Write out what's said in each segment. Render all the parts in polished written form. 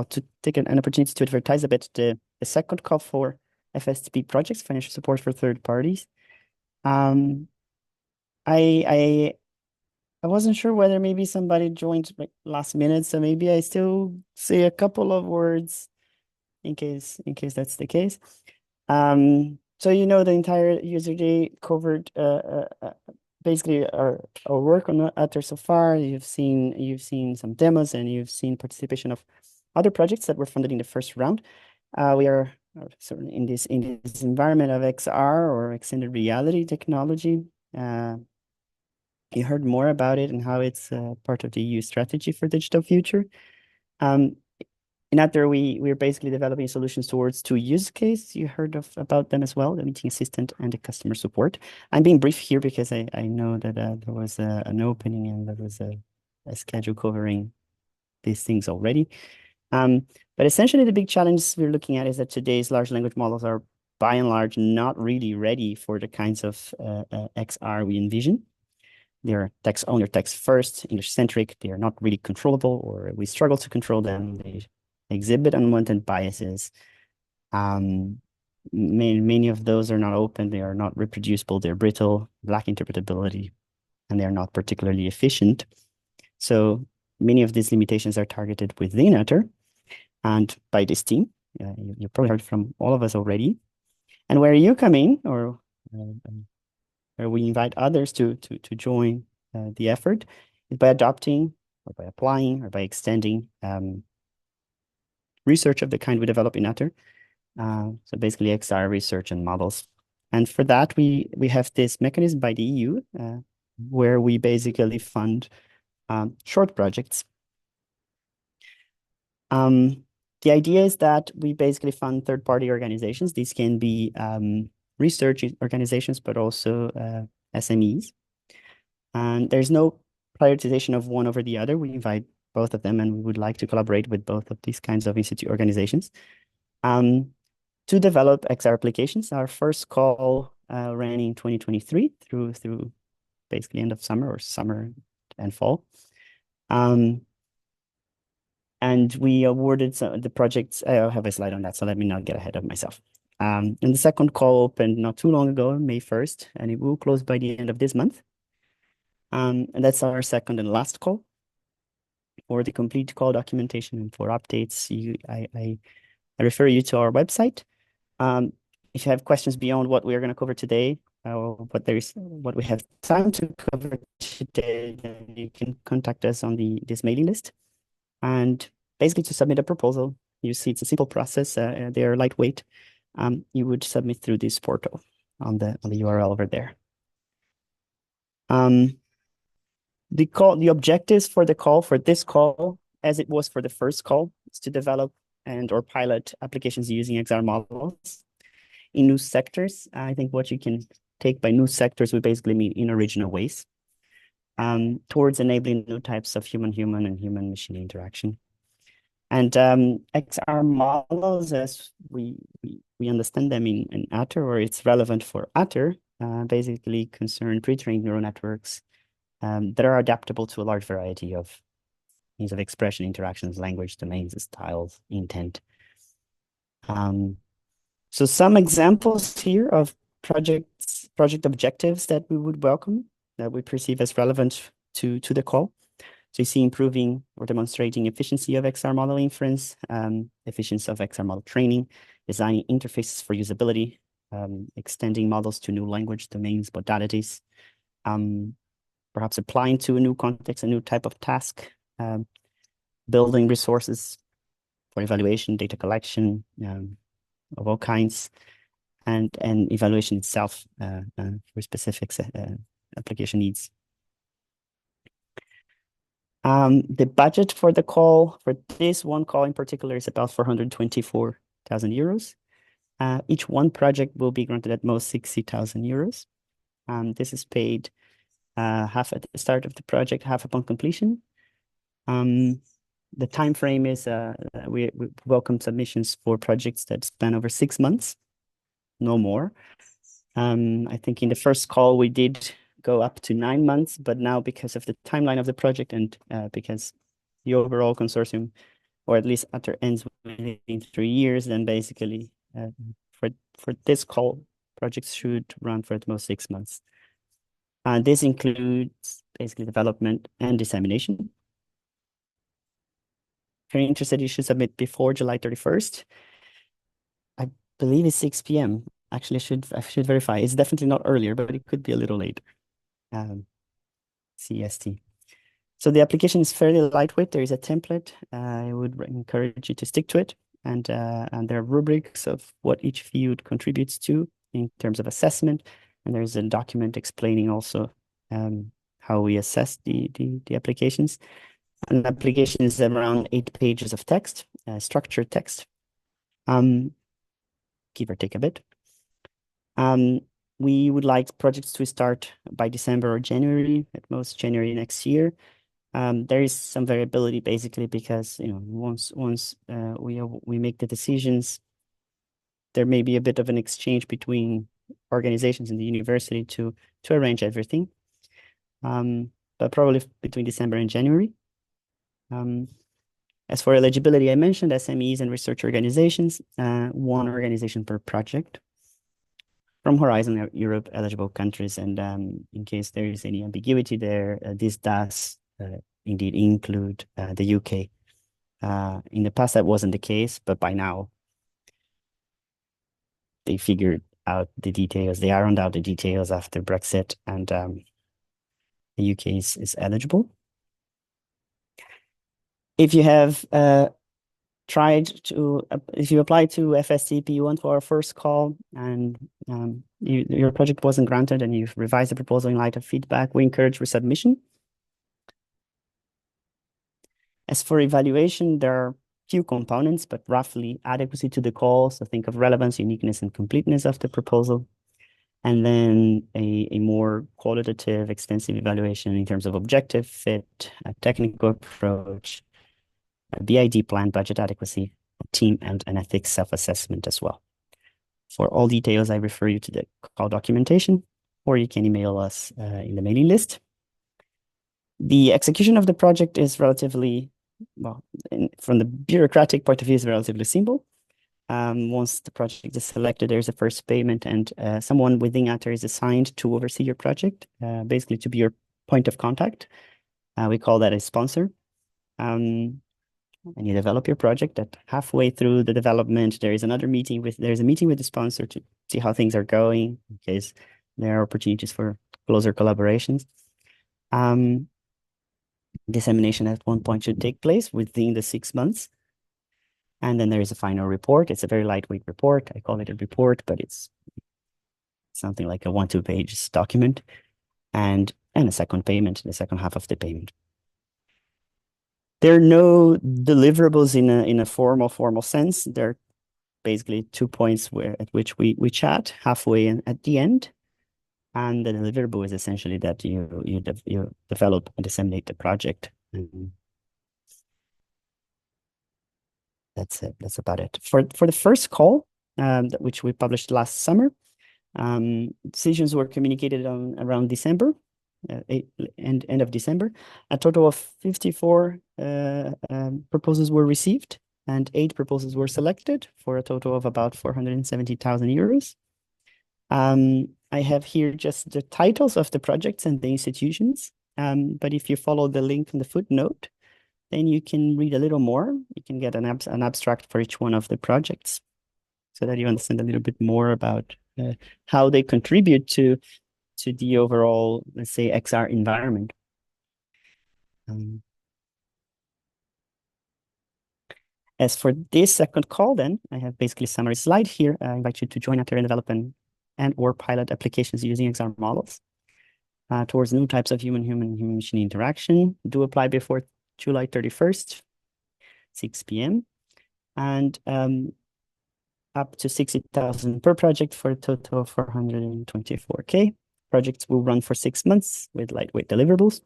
to take an opportunity to advertise a bit the second call for FSTP projects, financial support for third parties. Um, I wasn't sure whether maybe somebody joined like last minute, so maybe I still say a couple of words in case that's the case. So the entire user day covered basically our work on Utter so far. You've seen some demos and you've seen participation of other projects that were funded in the first round. We are certainly in this environment of XR or extended reality technology. You heard more about it and how it's part of the EU strategy for digital future. In Utter, we're basically developing solutions towards two use cases. You heard about them as well, the meeting assistant and the customer support. I'm being brief here because I know that there was an opening and there was a schedule covering these things already. But essentially, the big challenge we're looking at is that today's large language models are by and large not really ready for the kinds of XR we envision. They're text only, text first, English centric. They are not really controllable, or we struggle to control them. They exhibit unwanted biases. Many of those are not open. They are not reproducible. They're brittle, lack interpretability, and they're not particularly efficient. So many of these limitations are targeted within Utter and by this team. You probably heard from all of us already. And where you come in, or where we invite others to join the effort, is by adopting or by applying or by extending research of the kind we develop in Utter. So basically XR research and models. And for that, we have this mechanism by the EU where we basically fund short projects. The idea is that we basically fund third-party organizations. These can be research organizations, but also SMEs. And there's no prioritization of one over the other. We invite both of them, and we would like to collaborate with both of these kinds of institute organizations to develop XR applications. Our first call ran in 2023 through basically end of summer or summer and fall. And we awarded the projects. I have a slide on that, so let me not get ahead of myself. And the second call opened not too long ago, May 1st, and it will close by the end of this month. And that's our second and last call. For the complete call documentation and for updates, I refer you to our website. If you have questions beyond what we are going to cover today, what we have time to cover today, then you can contact us on this mailing list. And basically, to submit a proposal, you see it's a simple process. They are lightweight. You would submit through this portal on the URL over there. The objectives for this call, as it was for the first call, is to develop or pilot applications using XR models in new sectors. I think what you can take by new sectors would basically mean in original ways, towards enabling new types of human-human and human-machine interaction. And XR models, as we understand them in Utter, or it's relevant for Utter, basically concern pre-trained neural networks that are adaptable to a large variety of means of expression, interactions, language, domains, styles, intent. So some examples here of project objectives that we would welcome, that we perceive as relevant to the call. So you see improving or demonstrating efficiency of XR model inference, efficiency of XR model training, designing interfaces for usability, extending models to new language domains, modalities, perhaps applying to a new context, a new type of task, building resources for evaluation, data collection of all kinds, and evaluation itself for specific application needs. The budget for the call, for this one call in particular, is about 424,000 euros. Each one project will be granted at most 60,000 euros. This is paid half at the start of the project, half upon completion. The time frame is we welcome submissions for projects that span over 6 months, no more. I think in the first call we did go up to 9 months, but now because of the timeline of the project and because the overall consortium or at least after ends within 3 years, then basically for this call, projects should run for at most 6 months. This includes basically development and dissemination. If you're interested, you should submit before July 31st. I believe it's 6 p.m. Actually, I should verify. It's definitely not earlier, but it could be a little later. CST. So the application is fairly lightweight. There is a template. I would encourage you to stick to it. And there are rubrics of what each field contributes to in terms of assessment. And there's a document explaining also how we assess the applications. An application is around 8 pages of text, structured text, give or take a bit. We would like projects to start by December or January, at most January next year. There is some variability basically because once we make the decisions, there may be a bit of an exchange between organizations in the university to arrange everything. But probably between December and January. As for eligibility, I mentioned SMEs and research organizations, one organization per project. From Horizon Europe eligible countries, and in case there is any ambiguity there, this does indeed include the UK. In the past, that wasn't the case, but by now, they figured out the details. They ironed out the details after Brexit, and the UK is eligible. If you have if you applied to FSTP1 for our first call and your project wasn't granted and you've revised the proposal in light of feedback, we encourage resubmission. As for evaluation, there are few components, but roughly adequacy to the call. So think of relevance, uniqueness, and completeness of the proposal. And then a more qualitative, extensive evaluation in terms of objective fit, a technical approach, a BID plan, budget adequacy, team, and an ethics self-assessment as well. For all details, I refer you to the call documentation, or you can email us in the mailing list. The execution of the project is relatively, well, from the bureaucratic point of view, is relatively simple. Once the project is selected, there's a first payment, and someone within ATER is assigned to oversee your project, basically to be your point of contact. We call that a sponsor. And you develop your project. That halfway through the development, there's a meeting with the sponsor to see how things are going, in case there are opportunities for closer collaborations. Dissemination at one point should take place within the 6 months. And then there is a final report. It's a very lightweight report. I call it a report, but it's something like a 1-2 page document, and a second payment, the second half of the payment. There are no deliverables in a formal sense. There are basically 2 points at which we chat, halfway and at the end. And the deliverable is essentially that you develop and disseminate the project. That's it. That's about it. For the first call, which we published last summer, decisions were communicated on around December. End of December. A total of 54 proposals were received, and 8 proposals were selected for a total of about 470,000 euros. I have here just the titles of the projects and the institutions, but if you follow the link in the footnote, then you can read a little more. You can get an abstract for each one of the projects, so that you understand a little bit more about how they contribute to the overall, let's say, XR environment. As for this second call, then, I have basically a summary slide here. I invite you to join ATER in development and/or pilot applications using XR models towards new types of human-machine interaction. Do apply before July 31st, 6 p.m. And up to 60,000 per project for a total of 424K. Projects will run for 6 months with lightweight deliverables.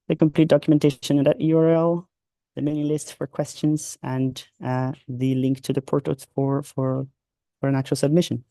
The complete documentation in that URL, the mailing list for questions, and the link to the portal for an actual submission.